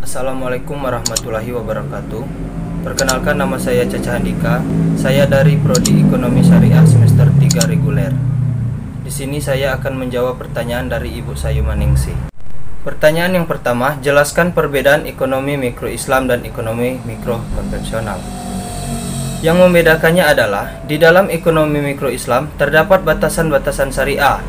Assalamualaikum warahmatullahi wabarakatuh. Perkenalkan, nama saya Caca Handika. Saya dari Prodi Ekonomi Syariah semester 3 reguler. Di sini saya akan menjawab pertanyaan dari Ibu Sayu Maningsih. Pertanyaan yang pertama, jelaskan perbedaan ekonomi mikro Islam dan ekonomi mikro konvensional. Yang membedakannya adalah, di dalam ekonomi mikro Islam terdapat batasan-batasan syariah.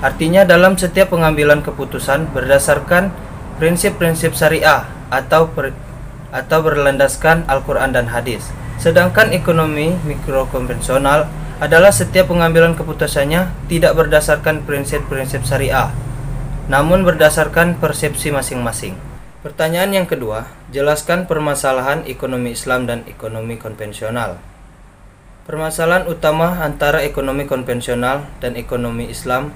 Artinya dalam setiap pengambilan keputusan berdasarkan prinsip-prinsip syariah atau berlandaskan Al-Quran dan hadis. Sedangkan ekonomi mikro konvensional adalah setiap pengambilan keputusannya tidak berdasarkan prinsip-prinsip syariah, namun berdasarkan persepsi masing-masing. Pertanyaan yang kedua, jelaskan permasalahan ekonomi Islam dan ekonomi konvensional. Permasalahan utama antara ekonomi konvensional dan ekonomi Islam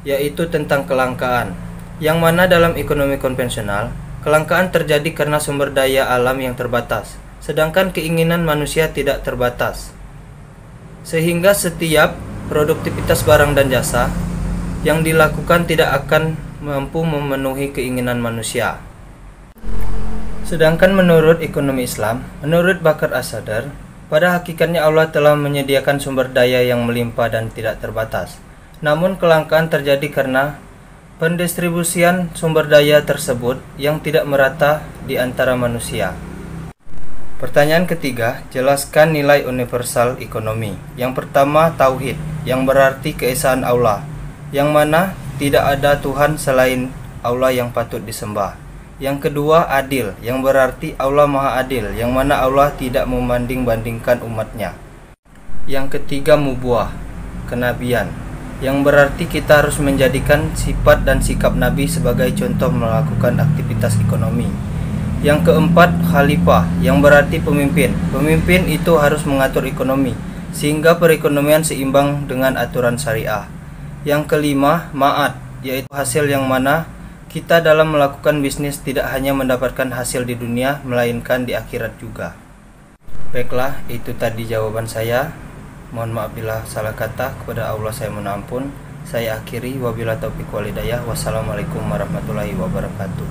yaitu tentang kelangkaan, yang mana dalam ekonomi konvensional kelangkaan terjadi karena sumber daya alam yang terbatas, sedangkan keinginan manusia tidak terbatas, sehingga setiap produktivitas barang dan jasa yang dilakukan tidak akan mampu memenuhi keinginan manusia. Sedangkan menurut ekonomi Islam, menurut Bakar As-Sadr, pada hakikatnya Allah telah menyediakan sumber daya yang melimpah dan tidak terbatas. Namun kelangkaan terjadi karena pendistribusian sumber daya tersebut yang tidak merata di antara manusia. Pertanyaan ketiga, jelaskan nilai universal ekonomi. Yang pertama, tauhid, yang berarti keesaan Allah, yang mana tidak ada Tuhan selain Allah yang patut disembah. Yang kedua, adil, yang berarti Allah Maha Adil, yang mana Allah tidak membanding-bandingkan umatnya. Yang ketiga, nubuwah, kenabian, yang berarti kita harus menjadikan sifat dan sikap Nabi sebagai contoh melakukan aktivitas ekonomi. Yang keempat, khalifah, yang berarti pemimpin. Pemimpin itu harus mengatur ekonomi sehingga perekonomian seimbang dengan aturan syariah. Yang kelima, ma'ad, yaitu hasil yang mana kita dalam melakukan bisnis tidak hanya mendapatkan hasil di dunia, melainkan di akhirat juga. Baiklah, itu tadi jawaban saya. Mohon maaf bila salah kata, kepada Allah saya mohon ampun. Saya akhiri, wabillahi taufiq wal hidayah. Wassalamualaikum warahmatullahi wabarakatuh.